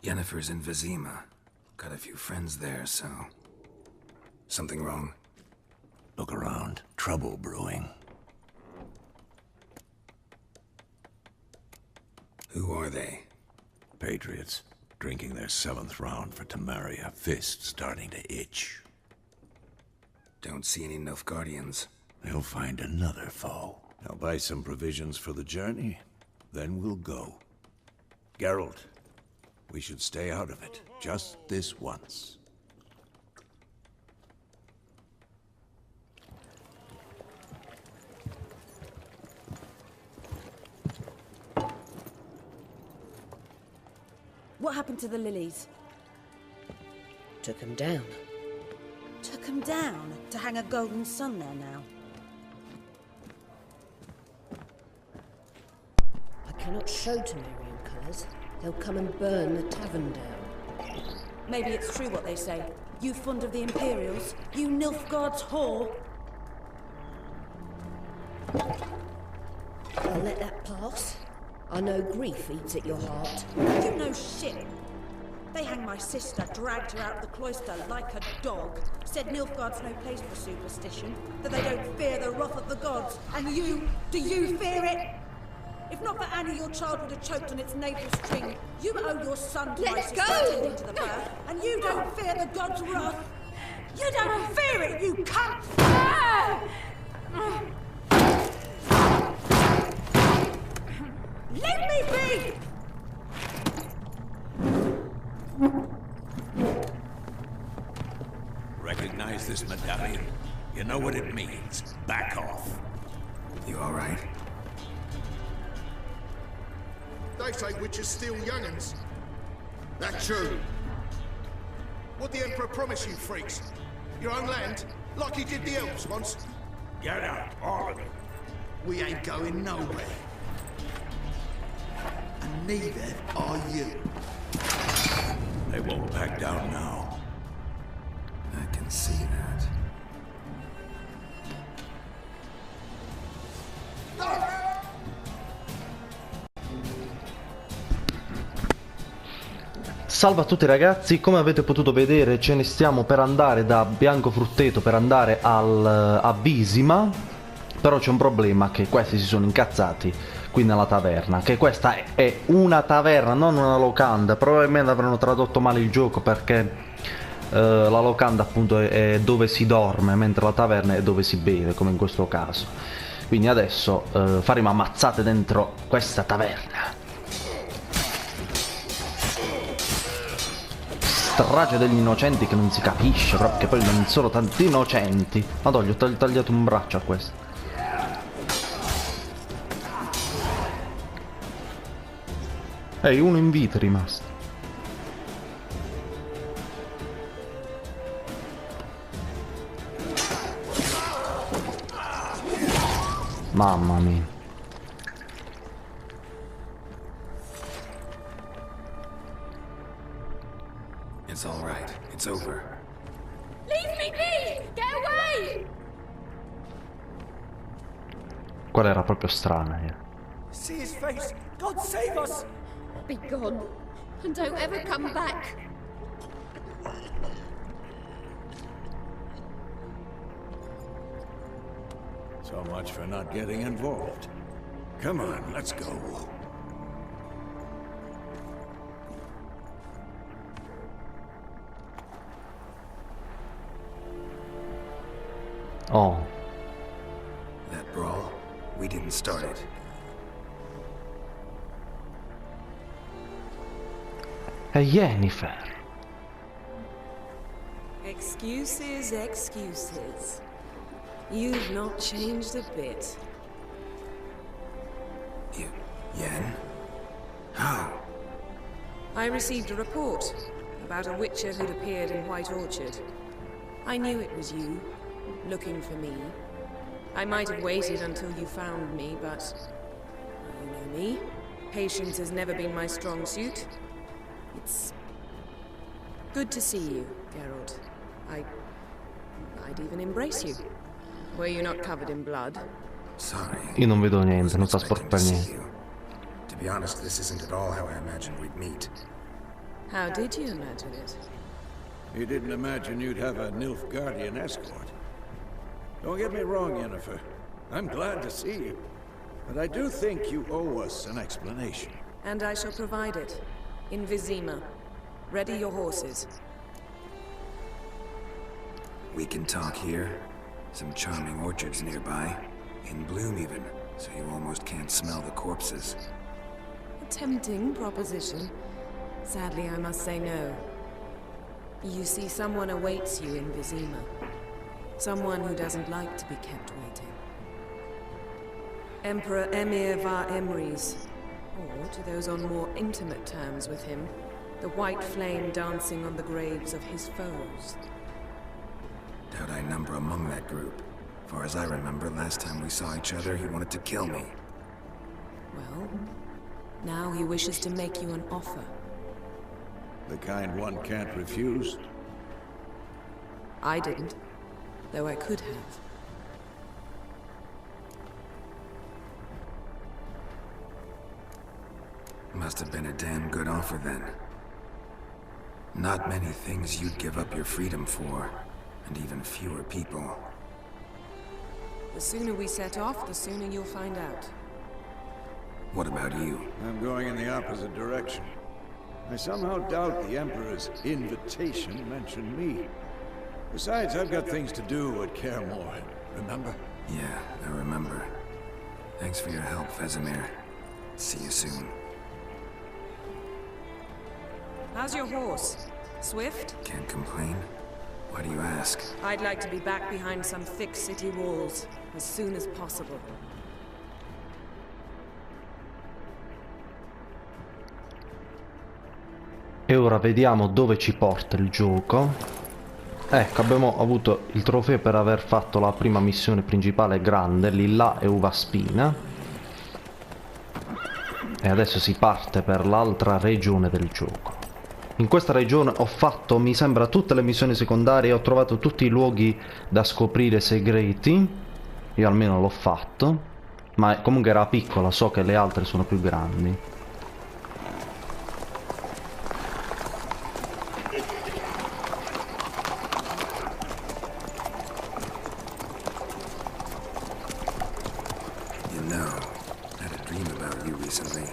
Yennefer's in Vizima. Got a few friends there, so... Something wrong? Look around. Trouble brewing. Who are they? Patriots. Drinking their 7th round for Temeria. Fist starting to itch. Don't see any Nilfgaardians. They'll find another foe. I'll buy some provisions for the journey. Then we'll go. Geralt, we should stay out of it. Just this once. What happened to the lilies? Took him down. Took them down to hang a golden sun there now. I cannot show Temerian colours. They'll come and burn the tavern down. Maybe it's true what they say. You fond of the Imperials? You Nilfgaard's whore? I'll let that pass. I know grief eats at your heart. You know shit. They hanged my sister, dragged her out of the cloister like a dog. Said Nilfgaard's no place for superstition, that they don't fear the wrath of the gods. And you, do you fear it? If not for Annie, your child would have choked on its navel string. You owe your son to my sister attending to the birth, and you don't fear the gods' wrath. You don't fear it, you cunt! Leave me be! Recognize this medallion? You know what it means. Back off. You alright? They say witches steal young'uns. That's true. What the Emperor promise you, freaks? Your own land? Like he did the elves once? Get out, all of it. We ain't going nowhere. And neither are you. They won't back down now. I can see that. Salve a tutti ragazzi, come avete potuto vedere ce ne stiamo per andare da Bianco Frutteto per andare a Vizima. Però c'è un problema, che questi si sono incazzati qui nella taverna, che questa è una taverna, non una locanda. Probabilmente avranno tradotto male il gioco, perché la locanda appunto è dove si dorme, mentre la taverna è dove si beve, come in questo caso. Quindi adesso faremo ammazzate dentro questa taverna. Strage degli innocenti che non si capisce, proprio che poi non sono tanti innocenti. Madonna, gli ho tagliato un braccio a questo. Ehi, uno in vita è rimasto. Mamma mia. It's all right. It's over. Leave me be! Get away! Quella era proprio strana, See his face! God save us! Be gone, and don't ever come back. So much for not getting involved. Come on, let's go. Oh. That brawl, we didn't start it. È Yennefer. Excuses, excuses. You've not changed a bit. Yen? How? I received a report about a witcher who'd appeared in White Orchard. I knew it was you, looking for me. I might have waited until you found me, but you know me. Patience has never been my strong suit. It's good to see you, Geralt. I'd even embrace you. Were you not covered in blood? Sorry. Io non vedo niente, non sta sporco per niente. To be honest, this isn't at all how I imagined we'd meet. How did you imagine it? You didn't imagine you'd have a Nilfgaardian escort. Don't get me wrong, Yennefer. I'm glad to see you. But I do think you owe us an explanation. And I shall provide it. In Vizima. Ready your horses. We can talk here. Some charming orchards nearby. In bloom even, so you almost can't smell the corpses. A tempting proposition. Sadly, I must say no. You see, someone awaits you in Vizima. Someone who doesn't like to be kept waiting. Emperor Emir var Emrys. Or, to those on more intimate terms with him, the white flame dancing on the graves of his foes. Doubt I number among that group. Far as I remember, last time we saw each other, he wanted to kill me. Well, now he wishes to make you an offer. The kind one can't refuse. I didn't, though I could have. Must have been a damn good offer then. Not many things you'd give up your freedom for, and even fewer people. The sooner we set off, the sooner you'll find out. What about you? I'm going in the opposite direction. I somehow doubt the Emperor's invitation mentioned me. Besides, I've got things to do at Kaer Morhen, remember? Yeah, I remember. Thanks for your help, Vesemir. See you soon. How's your horse? Swift? Can't complain. Why do you ask? I'd like to be back behind some thick city walls as soon as possible. E ora vediamo dove ci porta il gioco. Ecco, abbiamo avuto il trofeo per aver fatto la prima missione principale grande, Lilla e Uva Spina. E adesso si parte per l'altra regione del gioco. In questa regione ho fatto, mi sembra, tutte le missioni secondarie e ho trovato tutti i luoghi da scoprire segreti. Io almeno l'ho fatto. Ma comunque era piccola, so che le altre sono più grandi. You know, I had a dream about you recently.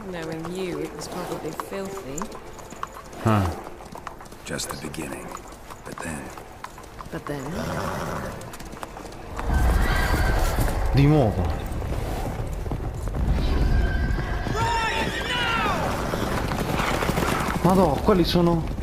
Knowing you, it was probably filthy. Huh. Just the beginning. But then... But then... Di nuovo. Madò, quelli sono...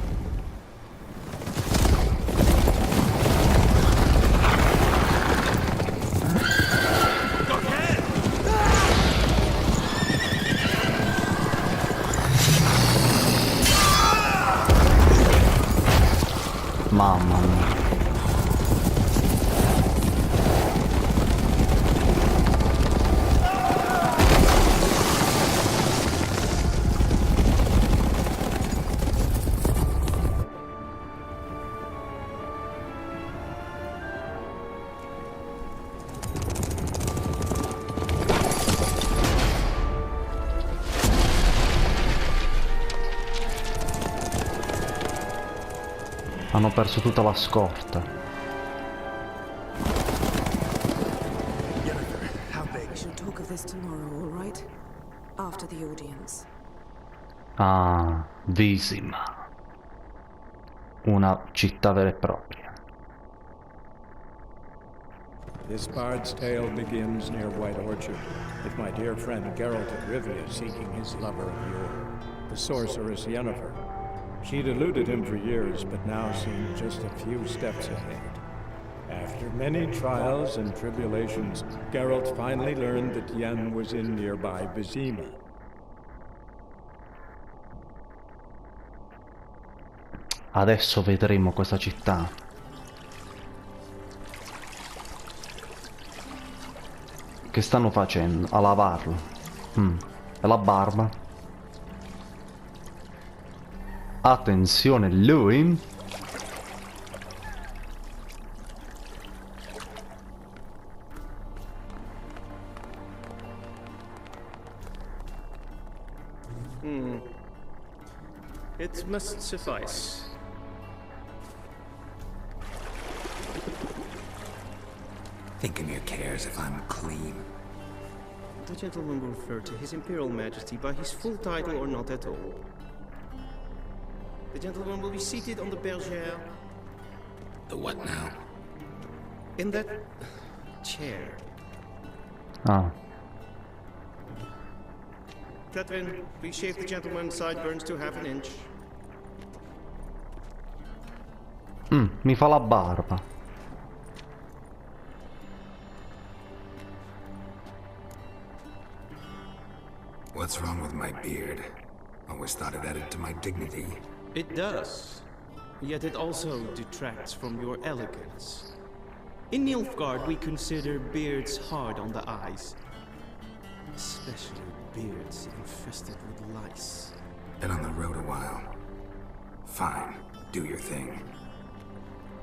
Mamma mia. Hanno perso tutta la scorta. We shall talk of this tomorrow, all right? After the audience. Ah, Vizima. Una città vera e propria. This bard's tale begins near White Orchard, with my dear friend Geralt of Rivia seeking his lover of yore, the sorceress Yennefer. She'd eluded him for years, but now seemed just a few steps ahead. After many trials and tribulations, Geralt finally learned that Yen was in nearby Vizima. Adesso vedremo questa città. Che stanno facendo? A lavarlo. E la barba. Attenzione, lui. It must suffice. Thinking cares if I'm clean. The gentleman will refer to His Imperial Majesty by his full title or not at all. The gentleman will be seated on the bergère. The what now? In that chair. Ah. Catherine, please shave the gentleman's sideburns to half an inch. Mi fa la barba. What's wrong with my beard? Always thought it added to my dignity. It does. Yet it also detracts from your elegance. In Nilfgaard, we consider beards hard on the eyes. Especially beards infested with lice. Been on the road a while. Fine, do your thing.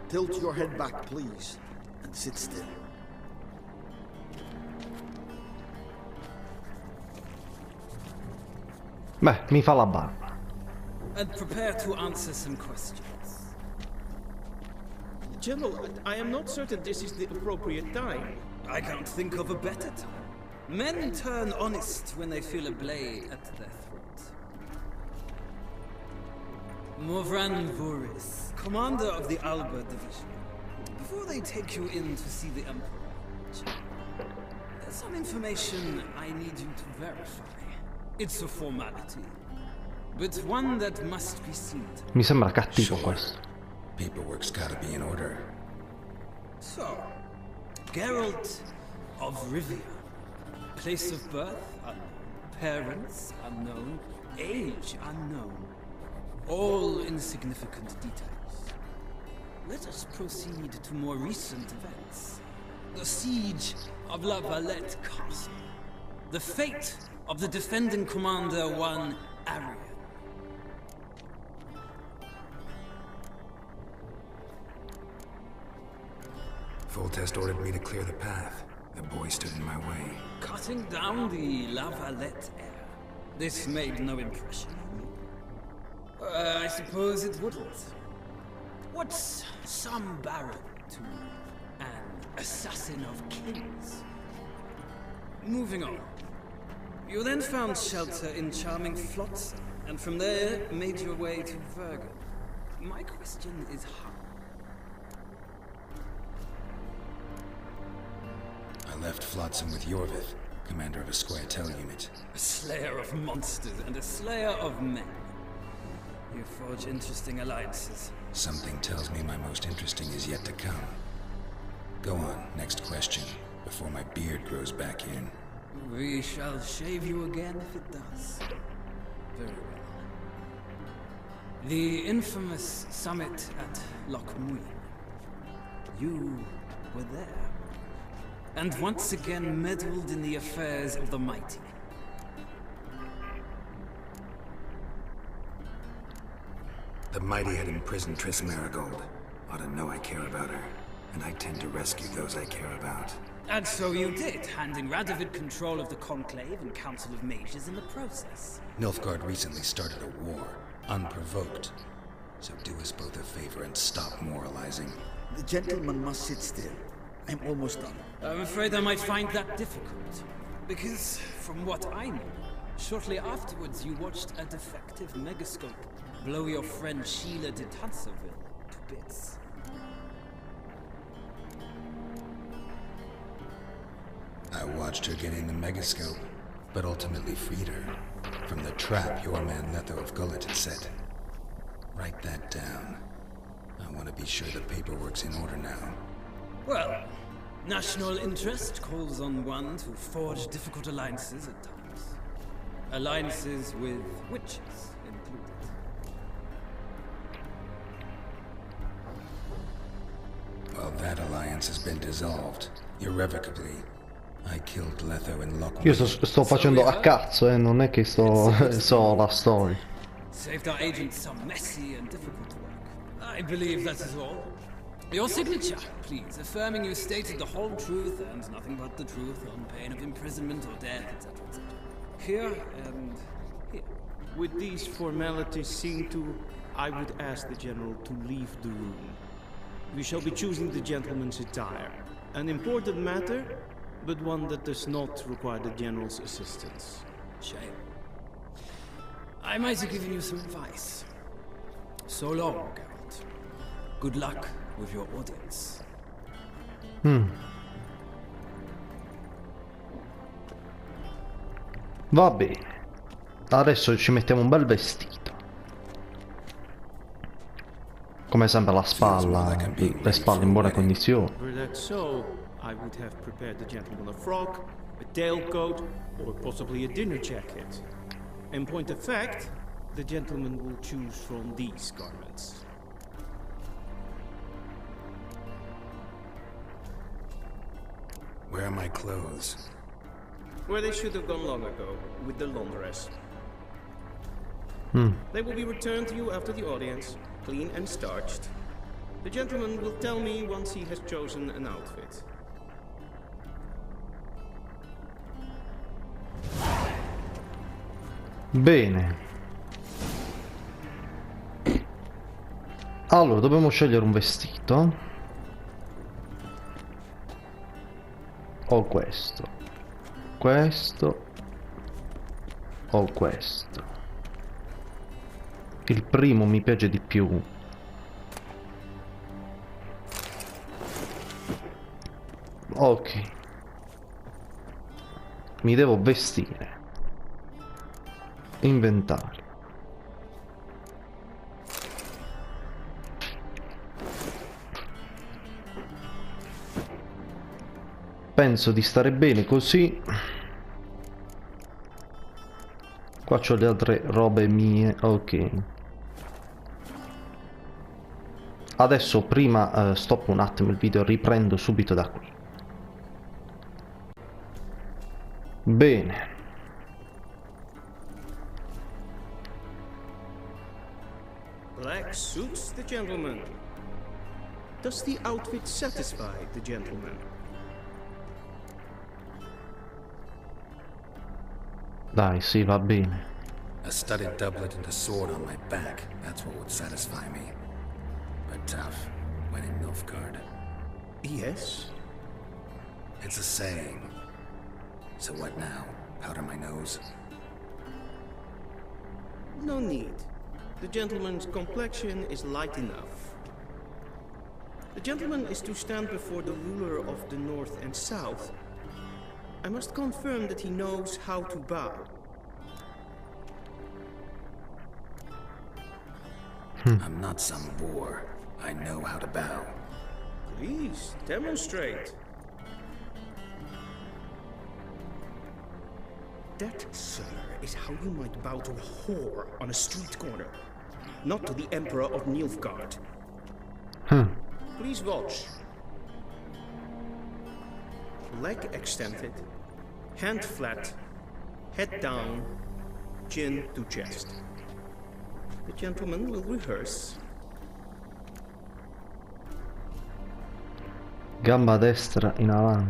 Tilt your head back, please, and sit still. Beh, mi fa la barba. And prepare to answer some questions. General, I am not certain this is the appropriate time. I can't think of a better time. Men turn honest when they feel a blade at their throat. Morvran Voris, commander of the Alba Division. Before they take you in to see the Emperor, there's some information I need you to verify. It's a formality, but one that must be seen to. Mi sembra cattivo questo. Paperwork's gotta be in order. So, Geralt of Rivia. Place of birth unknown. Parents unknown. Age unknown. All insignificant details. Let us proceed to more recent events. The siege of La Valette Castle. The fate of the defending commander, one Arian. Foltest ordered me to clear the path. The boy stood in my way. Cutting down the La Valette heir. This made no impression on me. I suppose it wouldn't. What's some baron to an assassin of kings? Moving on. You then found shelter in charming Flotsam, and from there made your way to Vergen. My question is how? I left Flotsam with Yorvith, commander of a Squaretel unit. A slayer of monsters and a slayer of men. You forge interesting alliances. Something tells me my most interesting is yet to come. Go on, next question, before my beard grows back in. We shall shave you again if it does. Very well. The infamous summit at Loch Muin. You were there. And once again meddled in the affairs of the mighty. The mighty had imprisoned Triss Marigold. Ought to know I care about her, and I tend to rescue those I care about. And so you did, handing Radovid control of the Conclave and Council of Mages in the process. Nilfgaard recently started a war, unprovoked. So do us both a favor and stop moralizing. The gentleman must sit still. I'm almost done. I'm afraid I might find that difficult. Because, from what I know, shortly afterwards you watched a defective megascope blow your friend Sheila de Tanserville to bits. I watched her get in the megascope, but ultimately freed her from the trap your man Letho of Gullet had set. Write that down. I want to be sure the paperwork's in order now. Well, national interest calls on one to forge difficult alliances at times. Alliances with witches included. Well, that alliance has been dissolved, irrevocably. I killed Letho in Loch. Io sto facendo a cazzo, non è che so la storia. Saved our agents some messy and difficult work. I believe that is all. Your signature, please, affirming you stated the whole truth and nothing but the truth on pain of imprisonment or death, etc., etc. Here and here. With these formalities seen to, I would ask the General to leave the room. We shall be choosing the gentleman's attire. An important matter, but one that does not require the General's assistance. Shame. I might have given you some advice. So long, Geralt. Good luck with your audience. Va bene. Adesso ci mettiamo un bel vestito. Come sempre la spalla, le spalle in buone condizioni. Were that so, I would have prepared the gentleman a frock, a tailcoat, or possibly a dinner jacket. In point of fact, the gentleman will choose from these garments. Where are my clothes? Where they should have gone long ago, with the laundress. They will be returned to you after the audience, clean and starched. The gentleman will tell me once he has chosen an outfit. Bene. Allora, dobbiamo scegliere un vestito. O questo. Questo. O questo. Il primo mi piace di più. Ok. Mi devo vestire. Inventario. Penso di stare bene così. Qua c'ho le altre robe mie. Ok. Adesso prima stoppo un attimo il video, riprendo subito da qui. Bene. Black suits the gentleman. Does the outfit satisfy the gentleman? Dai, sì, va bene. A studded doublet and a sword on my back. That's what would satisfy me. But tough, when in Nilfgaard. Yes? It's a saying. So what now? Powder my nose? No need. The gentleman's complexion is light enough. The gentleman is to stand before the ruler of the North and South. I must confirm that he knows how to bow. I'm not some boor. I know how to bow. Please, demonstrate. That, sir, is how you might bow to a whore on a street corner. Not to the Emperor of Nilfgaard. Please watch. Leg extended, hand flat, head down, chin to chest. The gentleman will rehearse. Gamba destra in avanti.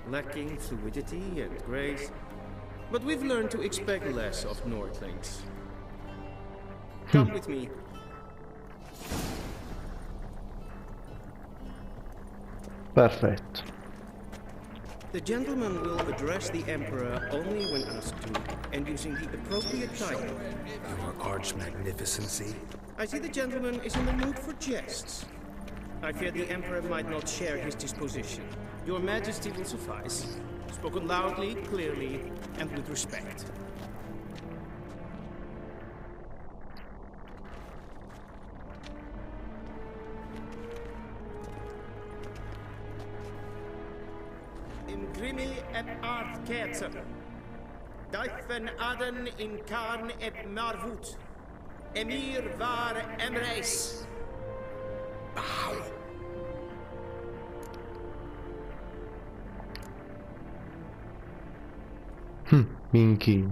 Lacking fluidity and grace. But we've learned to expect less of Nordlings. Come with me. Perfetto. The gentleman will address the Emperor only when asked to, and using the appropriate title. Your arch magnificency? I see the gentleman is in the mood for jests. I fear the Emperor might not share his disposition. Your Majesty will suffice. Spoken loudly, clearly, and with respect. In grimi et art kerzer. Deifen aden in karn et marvut. Emir var emreis. Bow. Mi inchino.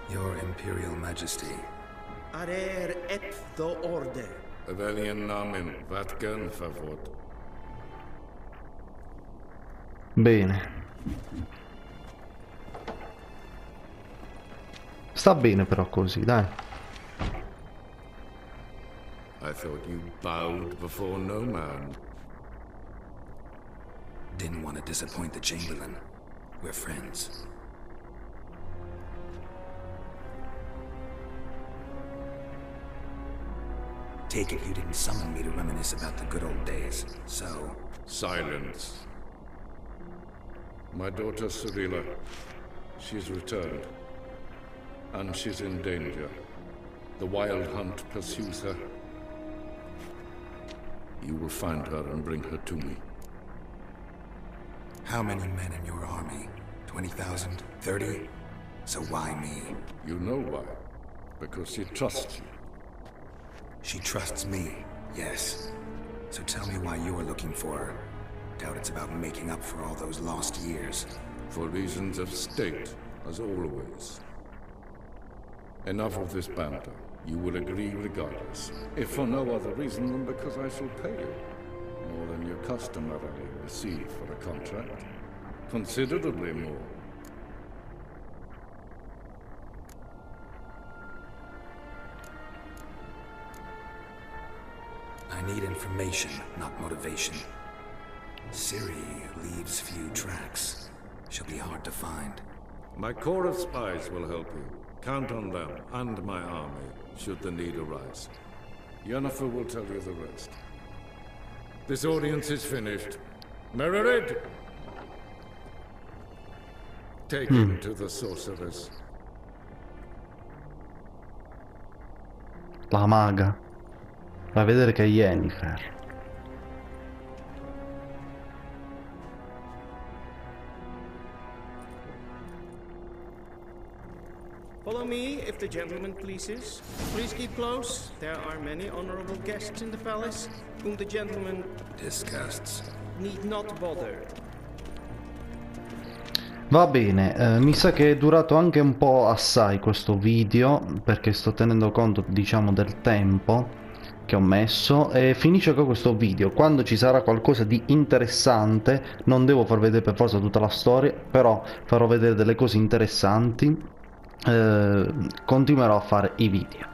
Your Imperial Majesty. Arer ep the order. Welchen Namen? Wat gern favort? Bene. Sta bene però così, dai. I thought you bowed before no man. Didn't want to disappoint the Chamberlain. We're friends. Take it you didn't summon me to reminisce about the good old days, so... Silence. My daughter Cyrilla, she's returned. And she's in danger. The Wild Hunt pursues her. You will find her and bring her to me. How many men in your army? 20,000? 30? So why me? You know why. Because she trusts you. She trusts me, yes. So tell me why you're looking for her. Doubt it's about making up for all those lost years. For reasons of state, as always. Enough of this banter. You will agree regardless. If for no other reason than because I shall pay you. More than you customarily receive for a contract. Considerably more. I need information, not motivation. Ciri leaves few tracks. She'll be hard to find. My corps of spies will help you. Count on them, and my army, should the need arise. Yennefer will tell you the rest. This audience is finished. Mererid! Take him to the sorceress. La maga. Va a vedere che è Yennefer. Follow me, if the gentleman pleases. Please keep close. There are many honorable guests in the palace, whom the gentleman disgusts. Need not bother. Va bene, mi sa che è durato anche un po' assai questo video, perché sto tenendo conto, diciamo, del tempo che ho messo, e finisce con questo video. Quando ci sarà qualcosa di interessante, non devo far vedere per forza tutta la storia, però farò vedere delle cose interessanti, continuerò a fare i video.